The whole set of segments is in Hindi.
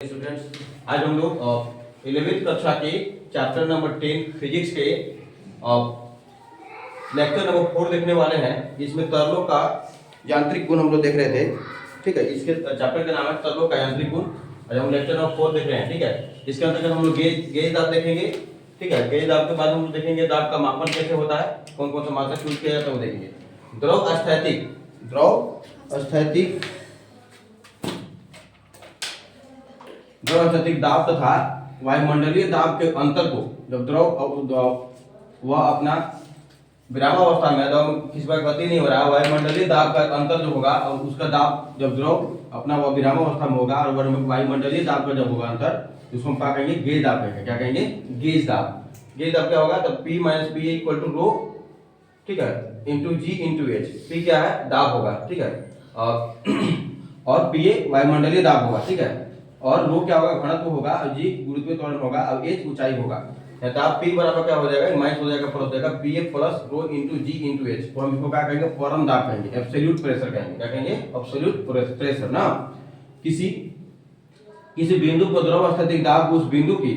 स्टूडेंट्स, आज हम लोग 11वीं कक्षा के चैप्टर नंबर 10 फिजिक्स के लेक्चर नंबर 4 देखने वाले हैं। इसमें तरलों का यांत्रिक गुण हम लोग देख रहे थे। ठीक है, इसके चैप्टर का नाम है तरलों का यांत्रिक गुण और हम लेक्चर नंबर 4 देख रहे हैं। ठीक है, इसके अंतर्गत हम लोग गेज दाब देखेंगे। ठीक है, गेज दाब के बाद हम लोग देखेंगे दाब का मापन कैसे होता है, कौन कौन सा मात्रक यूज किया जाता है वो देखेंगे। द्रव स्थैतिक दाब तथा वायुमंडलीय दाब के अंतर को जब द्रव वह अपना विरामावस्था में किसी पर गति नहीं हो रहा, वायुमंडलीय दाब का अंतर जो होगा और उसका दाब जब द्रव अपना वह विरामावस्था में होगा और वायुमंडलीय दाब का जब होगा अंतर, उसको हम क्या कहेंगे, गेज दाब कहेंगे। क्या कहेंगे, गेज दाब। गेज दाब क्या होगा, तब P - P इक्वल टू रो, ठीक है, into G into H। P क्या है, दाब होगा। ठीक है, और PA वायुमंडलीय दाब होगा। ठीक है, और रो क्या होगा, घनत्व होगा, और G गुरुत्वीय त्वरण होगा, और H ऊंचाई होगा। दाब P बराबर क्या हो जाएगा, माइनस हो जाएगा, प्लस हो जाएगा PA plus rho into G into H। तो हम इसको क्या कहेंगे, परम दाब कहेंगे, एब्सोल्यूट प्रेशर कहेंगे। क्या कहेंगे, एब्सोल्यूट प्रेशर ना। किसी बिंदु पर द्रव स्थैतिक दाब, उस बिंदु की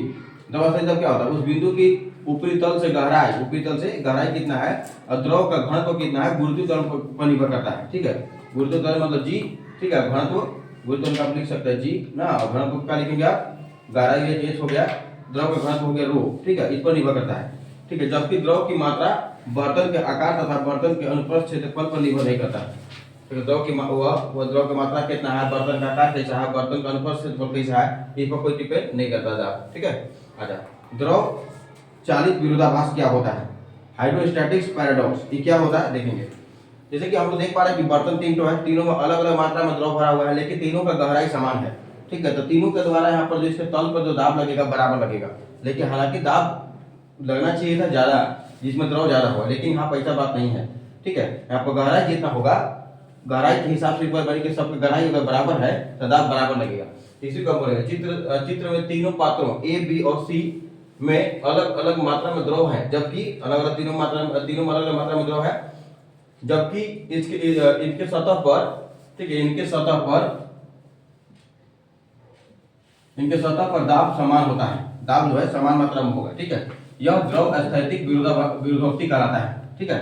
द्रव स्थैतिक दाब क्या होता है, उस बिंदु की ऊपरी तल से गहराई कितना है और द्रव का घनत्व कितना है, गुरुत्वीय त्वरण पर निर्भर करता है। ठीक है, गुरुत्वीय त्वरण मतलब G। ठीक है, घनत्व गुरुत्व का आप लिख सकते हैं G ना, और घनत्व क्या लिखेंगे आप, गहराई H हो गया, द्रव का घनत्व हो गया रो। ठीक है, इस पर निर्भर करता है। ठीक है, जबकि द्रव की मात्रा बर्तन के आकार तथा बर्तन के अनुप्रस्थ क्षेत्रफल पर निर्भर नहीं करता। ठीक है, द्रव की वह द्रव की मात्रा कितना है, बर्तन का आकार कैसा है, बर्तन का अनुप्रस्थ क्षेत्रफल कैसा है, इस पर कोई डिपेंड नहीं करता था। ठीक है, अच्छा, द्रव चालित विरोधाभास क्या होता है, हाइड्रोस्टैटिक्स पैराडॉक्स, ये क्या होता है देखेंगे। जैसे कि हम लोग देख पा रहे हैं कि बर्तन तीन है, तीनों में अलग अलग मात्रा में द्रव भरा हुआ है, लेकिन तीनों का गहराई समान है। ठीक है, तो तीनों के द्वारा यहाँ पर जो इसके तल पर जो दाब लगेगा बराबर लगेगा, लेकिन हालांकि दाब लगना चाहिए था ज्यादा, जिसमें द्रव ज्यादा हुआ, लेकिन यहाँ पर ऐसा बात नहीं है। ठीक है, यहाँ पर गहराई जितना होगा, गहराई के हिसाब से बनी के सबकी गहराई अगर बराबर है तो दाब बराबर लगेगा। इसी को हम बोलेंगे चित्र में तीनों पात्रों A, B और C में अलग अलग मात्रा में द्रव है, जबकि तीनों में अलग अलग मात्रा में द्रव है, जबकि इनके सतह पर, ठीक है, इनके सतह पर दाब समान होता है, दाब जो है समान मात्रा में होगा। ठीक है, यह द्रव स्थैतिक विरोधोक्ति कहलाता है। ठीक है,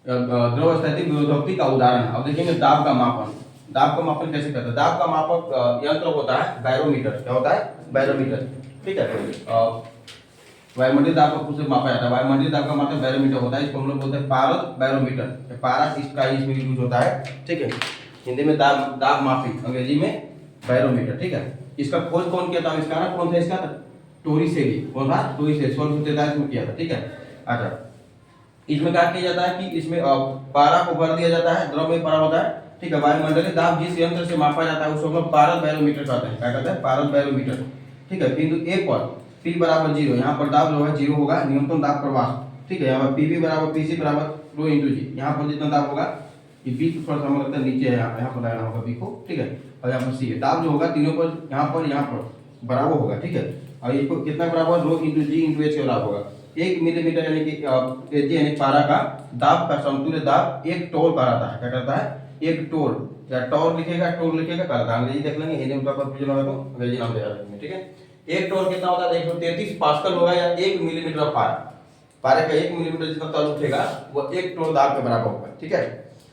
द्रव स्थैतिक विरोधोक्ति का उदाहरण है। अब देखेंगे दाब का मापन कैसे करते हैं। दाब का मापक यंत्र होता है बैरोमीटर। क्या होता है, बैरोमीटर। ठीक है, वायुमंडलीय दाब को उससे मापा जाता है, वायुमंडलीय दाब का मात्रक बैरोमीटर होता है, इसको हम लोग बोलते हैं पारद बैरोमीटर। पारद इसका इसमें यूज होता है। ठीक है, हिंदी में दाब मापी, अंग्रेजी में बैरोमीटर। ठीक है, इसका खोज कौन किया था, आविष्कारक कौन था इसका, टोरिसेली। कौन था, टोरिसेली, 1643 में किया था। ठीक है, अच्छा, इसमें क्या किया जाता है कि इसमें पारा को भर दिया जाता है, द्रव में पारा होता है। ठीक है, वायुमंडलीय दाब जिस यंत्र से मापा जाता है उसको हम लोग पारद बैरोमीटर कहते हैं। क्या कहते हैं, पारद बैरोमीटर। ठीक है, बिंदु A पर P बराबर 0, यहाँ पर दाब जो है 0 होगा, न्यूनतम दाब प्रवाह। ठीक है, यहाँ पर PV बराबर PC बराबर रो इंटू G, यहाँ पर जितना दाब होगा, ये B थोड़ा सा लगता है नीचे है, यहाँ पर लगाना होगा B को। ठीक है, और यहाँ पर C है, दाब जो होगा तीनों पर यहाँ पर बराबर होगा। ठीक है, और इसको कितना बराबर, rho into G into H के बराबर होगा। 1 मिलीमीटर यानी कि यानी पारा का दाब का समतुल्य दाब 1 टोर कहलाता है। क्या कहता है, 1 टोर, या टोर लिखेगा कहता है, अंग्रेजी देख लेंगे, हिंदी में कंफ्यूजन होगा तो अंग्रेजी नाम दे देंगे। ठीक है, 1 टोर कितना होता है, 133 पास्कल होगा, या 1 मिलीमीटर ऑफ पारे का 1 मिलीमीटर जितना तल उठेगा वो 1 टोर दाब के बराबर होगा। ठीक है,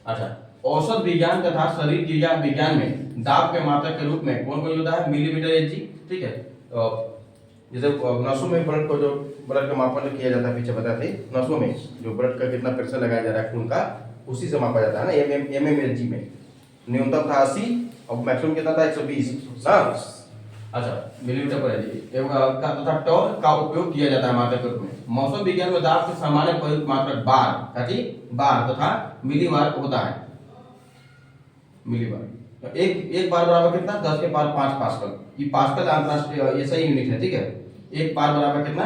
अच्छा, औसत विज्ञान तथा शरीर क्रिया विज्ञान में दाब के मात्रक के रूप में कौन कौन होता है, मिलीमीटर Hg। ठीक है, जैसे नसों में ब्लड का मापन किया जाता है, पीछे बताया थे, नसों में जो ब्लड का कितना प्रेशर लगाया जा रहा है खून का, उसी से मापा जाता है ना, mmHg में। न्यूनतम था 80 और मैक्सिमम कितना था, 120 ना। अच्छा, मिलीमीटर पर तथा टोर का उपयोग किया जाता है मात्रक के रूप में। मौसम विज्ञान में दाब के सामान्य प्रयुक्त मात्रक बार तथा मिलीबार होता है। मिलीबार, एक बार बराबर कितना, 10 के पावर 5 पास्कल। ये पास्कल अंतरराष्ट्रीय SI यूनिट है। ठीक है, एक बार बराबर कितना,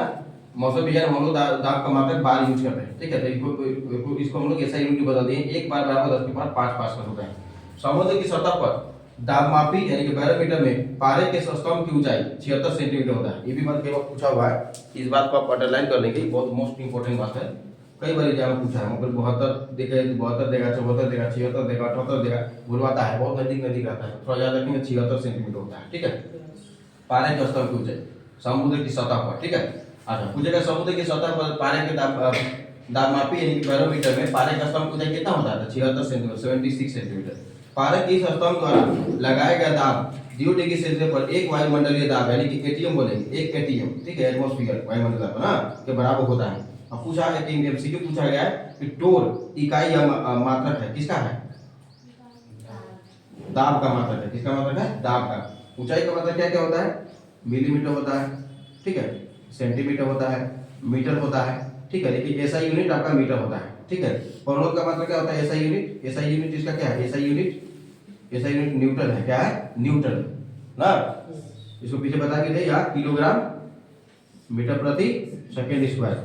मौसम विज्ञान हम लोग दाब का मात्रक बार यूज करते हैं। ठीक है, तो इसको हम लोग SI यूनिट बदल दिए, एक बार बराबर 10 के पावर 5 पास्कल होता है। समुद्र की सतह पर दाब मापी यानी कि बैरोमीटर में पारे के स्तंभ की ऊंचाई 76 सेंटीमीटर होता है। ये भी बात कई बार पूछा हुआ है, इस बात को आप अंडरलाइन कर लेंगे, बहुत मोस्ट इंपोर्टेंट बात है। कई बार एग्जाम में पूछा है, मतलब 72 देगा, 74 देगा, 76 देगा, 76 देगा, 78 देगा, भूलवाता है, बहुत नजदीक रहता है, थोड़ा याद रखेंगे 76 सेंटीमीटर होता है। ठीक है, पारे के स्तर की ऊंचाई समुद्र की सतह पर, ठीक है। अच्छा पूछेगा समुद्र की सतह पर पारे के दाब मापी यानी कि बैरोमीटर में पारे का स्तंभ की ऊंचाई कितना होता है? 76 सेंटीमीटर, 76 सेंटीमीटर। पारे के इस स्तंभ द्वारा लगाया गया दाब 0 डिग्री सेल्सियस पर एक वायुमंडलीय दाब यानी कि एटीएम बोलेंगे, एक एटीएम, ठीक है, एटमॉस्फेयर वायुमंडल दाब ना के बराबर होता है। अब पूछा है कि एमसीक्यू पूछा गया है कि टोर इकाई या मात्रक है, किसका है? दाब का मात्रक है। किसका मात्रक है? दाब का। ऊंचाई का मतलब क्या क्या होता है? मिलीमीटर होता है, ठीक है, सेंटीमीटर होता है, मीटर होता है, ठीक है, लेकिन एसआई यूनिट आपका मीटर होता है, ठीक है। परमाणु का मतलब क्या होता है? SI unit. एसआई यूनिट इसका क्या है? एसआई यूनिट न्यूटन है। क्या है? न्यूटन ना। इसको पीछे बता के दे, या किलोग्राम मीटर प्रति सेकंड स्क्वायर,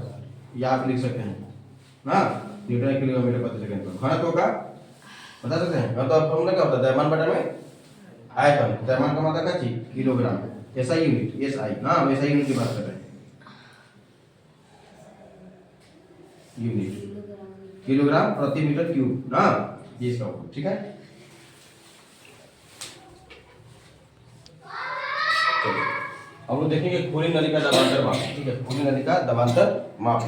या आप लिख सकते हैं ना, न्यूटन किलोग्राम मीटर प्रति सेकंड पर। घनत्व का बता सकते हैं। घनत्व फॉर्मूला क्या होता है? द्रव्यमान बटा में आयतन। द्रव्यमान का मतलब क्या चीज? किलोग्राम। एसआई यूनिट, एसआई ना, एसआई यूनिट की बात कर रहे हैं। यूनिट किलोग्राम प्रति मीटर क्यूब ना, ये इसका होगा, ठीक है। चलिए अब लोग देखेंगे खुली नली का दबांतर माप, ठीक है, खुली नली का दबांतर माप,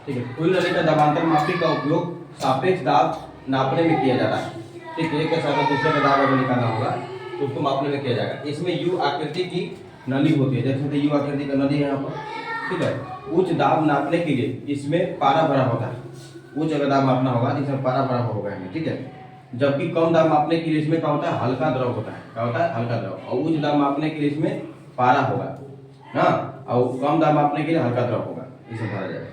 ठीक है। खुली नली का दबांतर मापी का उपयोग सापेक्ष दाब नापने में किया जाता है, ठीक है। एक के साथ दूसरे का दाब अगर निकालना होगा तो उसको मापने में किया जाएगा। इसमें यू आकृति की नली होती है, देख सकते हैं यू आकृति का नली है यहाँ पर, ठीक है। उच्च दाब नापने के लिए इसमें पारा भरा होता है। उच्च अगर दाब मापना होगा तो इसमें पारा भरा होगा, ठीक है। जबकि कम दाब मापने के लिए इसमें क्या होता है? हल्का द्रव होता है। क्या होता है? हल्का द्रव। और उच्च दाब मापने के लिए इसमें पारा होगा ना, और कम दाब मापने के लिए हल्का द्रव होगा, इसे भरा जाएगा।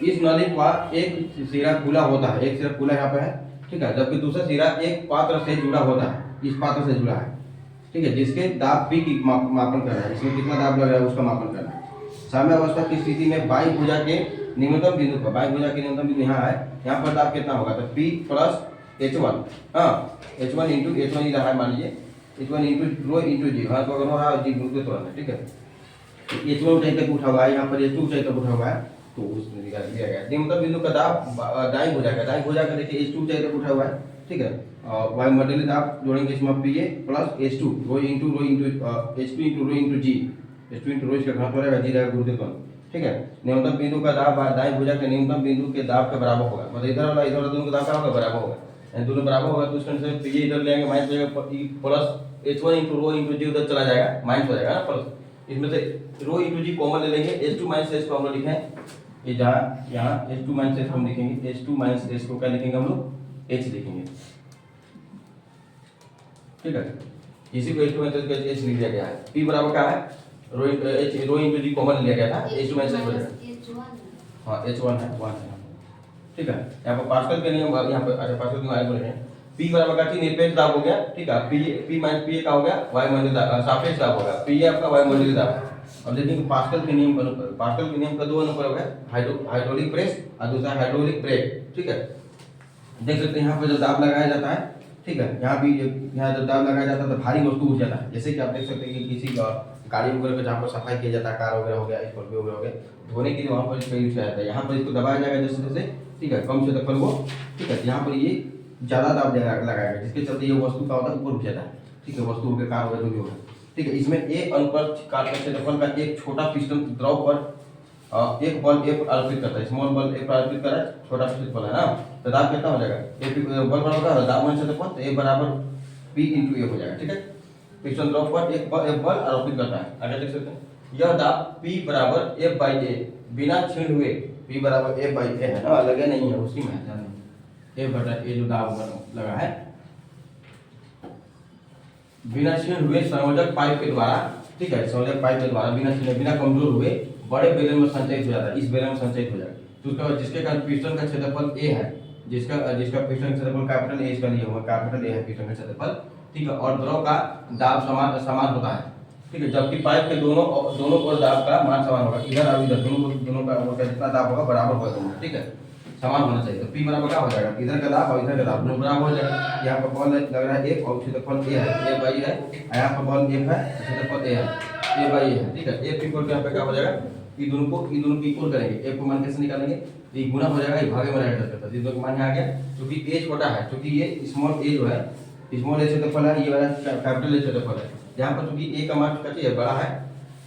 इस नली का एक सिरा खुला होता है, एक सिरा खुला यहाँ पे है, ठीक है, जबकि दूसरा सिरा एक पात्र से जुड़ा होता है, इस पात्र से जुड़ा है, ठीक है, जिसके दाब पी की मापन कर रहा है। इसमें कितना दाब लग रहा है उसका मापन करना है। साम्य अवस्था की स्थिति में बाई भुजा के न्यूनतम बिंदु पर, बाई भुजा के न्यूनतम बिंदु यहाँ है, यहाँ पर दाब कितना होगा? तो P प्लस H1, हाँ, H1 इंटू H1 ही रहा है, मान लीजिए H1 इंटू रो इंटू जी, हाँ, तो अगर रहा जी गुरुत्व त्वरण है, ठीक है। H1 ऊंचाई तक उठा हुआ है, यहाँ पर H2 ऊंचाई तक उठा हुआ है, तो उसमें दिया गया न्यूनतम बिंदु का दाब दाईं भुजा का, दाईं भुजा का देखिए H2 ऊंचाई तक उठा हुआ है, ठीक है। वायुमंडलीय दाब जोड़ेंगे इसमें Pa plus H2 rho into H2 into rho into g, H2 into rho इसका घनत्व रहेगा, जी रहेगा गुरुत्व त्वरण, ठीक है। न्यूनतम बिंदु का दाब दाईं भुजा के न्यूनतम बिंदु के दाब के बराबर होगा, मतलब इधर वाला दोनों का दाब क्या होगा? बराबर होगा। यानी दोनों बराबर होगा तो उस कंडीशन में Pa इधर ले आएंगे, माइनस हो जाएगा, plus H1 into rho into g उधर चला जाएगा, माइनस हो जाएगा ना, प्लस इसमें से रो इंटू जी कॉमन ले लेंगे, H2 माइनस H को हम लोग लिखें, ये जहाँ यहाँ H2 माइनस H हम लिखेंगे, H2 माइनस H को क्या लिखेंगे हम लोग? H लिखेंगे, ठीक है। इसी को H2 माइनस H लिख दिया गया है। P बराबर क्या है? रो इंटू जी कॉमन लिया गया था, H2 माइनस H हो जाएगा, हाँ H1 है, 1 है, ठीक है। यहाँ पर पास्कल के नियम, यहाँ पर अच्छा पास्कल के नियम आगे बोले हैं। P बराबर का निरपेक्ष दाब हो गया, ठीक है। P माइनस Pa का हो गया वायुमंडलीय दाब, सापेक्ष दाब होगा, Pa आपका वायुमंडलीय दाब है। अब देखेंगे पास्कल के नियम का दो अनुपात हो गया, हाइड्रोलिक प्रेस और दूसरा हाइड्रोलिक ब्रेक, ठीक है। देख सकते हैं यहाँ पर जब दाब लगाया जाता है, ठीक है, यहाँ भी यहाँ जब दाब लगाया जाता है तो भारी वस्तु उठ जाता है, जैसे कि आप देख सकते हैं कि किसी गाड़ी वगैरह का जहाँ पर सफाई किया जाता है, कार वगैरह हो गया, स्कॉर्पियो वगैरह हो गया, धोने के लिए वहाँ पर इसका यूज किया जाता है। यहाँ पर इसको दबाया जाएगा जैसे जैसे, ठीक है, कम क्षेत्रफल वो, ठीक है, यहाँ पर ये ज्यादा दाब लगाएगा, जिसके चलते ये वस्तु का होता है ऊपर उठ जाता है, ठीक है, वस्तु हो गया, कार वगैरह जो भी होगा, ठीक है। इसमें एक अनुप्रस्थ काट क्षेत्रफल का एक छोटा पिस्टन द्रव पर एक बल F अर्पित करता है, स्मॉल बल F अर्पित कर रहा है, छोटा क्षेत्रफल है ना, तो दाब कितना हो जाएगा? बल बराबर क्या होगा? दाब गुणा क्षेत्रफल, तो A बराबर P इंटू A हो जाएगा, ठीक है। पिस्टन द्रव पर एक F बल आरोपित करता है, आगे देख सकते हैं। यह दाब P बराबर F बाई A बिना क्षीण हुए, P बराबर F बाई A है ना, अलग नहीं है, उसी में है, F बटा A जो दाब लगा है, बिना क्षीण हुए संयोजक पाइप के द्वारा, ठीक है, संयोजक पाइप के द्वारा बिना क्षीण, बिना कमजोर हुए बड़े बेलन में संचयित हो जाता है, इस बेलन में संचयित हो जाएगा। तो उसके बाद जिसके कारण पिस्टन का क्षेत्रफल A है, जिसका पिस्टन का क्षेत्रफल कैपिटल A इसका लिया हुआ, कैपिटल A है पिस्टन का क्षेत्रफल, ठीक है, और द्रव का दाब समान होता है, ठीक है, जबकि पाइप के दोनों ओर दाब का मान समान होगा, इधर और इधर दोनों का जितना दाब होगा बराबर होगा दोनों, ठीक है, समान होना चाहिए। तो P बराबर क्या हो जाएगा? इधर का दाब और इधर का दाब दोनों बराबर हो जाएगा। यहाँ पर बल लग रहा है एक और क्षेत्रफल A है, A बाई है, यहाँ पर बल F है, क्षेत्रफल A है, A बाई है, ठीक है। F इक्वल टू यहाँ पे क्या हो जाएगा? ये दोनों को इक्वल करेंगे, F को मान कैसे निकालेंगे? ये गुना हो जाएगा, ये भागे में एडजस्ट करता है, ये दोनों का मान यहाँ आ गया, क्योंकि A छोटा है, क्योंकि ये स्मॉल A जो है, स्मॉल A क्षेत्रफल है, ये वाला कैपिटल A क्षेत्रफल है, यहाँ पर चूंकि ए का मान क्या चाहिए बड़ा है,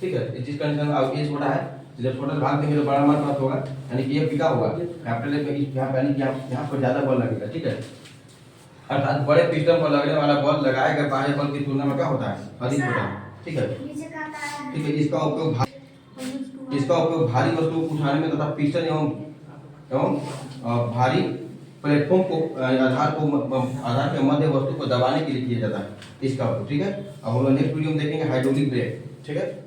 ठीक है, जिस कंडीशन में अब ए छोटा है, जब छोटा भाग देंगे तो बड़ा मान प्राप्त होगा, यानी कि ये पिका होगा कैपिटल ए में, यहाँ पे यानी कि यहाँ पर ज्यादा बल लगेगा, ठीक है, अर्थात बड़े पिस्टन पर लगने वाला बल लगाए गए बाह्य बल की तुलना में क्या होता है, अधिक होता है, ठीक है, ठीक है। इसका उपयोग भारी वस्तु को उठाने में तथा पिस्टन एवं भारी प्लेटफॉर्म को आधार के मध्य वस्तु को दबाने के लिए किया जाता है इसका उपयोग, ठीक है। अब हम लोग नेक्स्ट वीडियो में देखेंगे हाइड्रोलिक ब्रेक, ठीक है।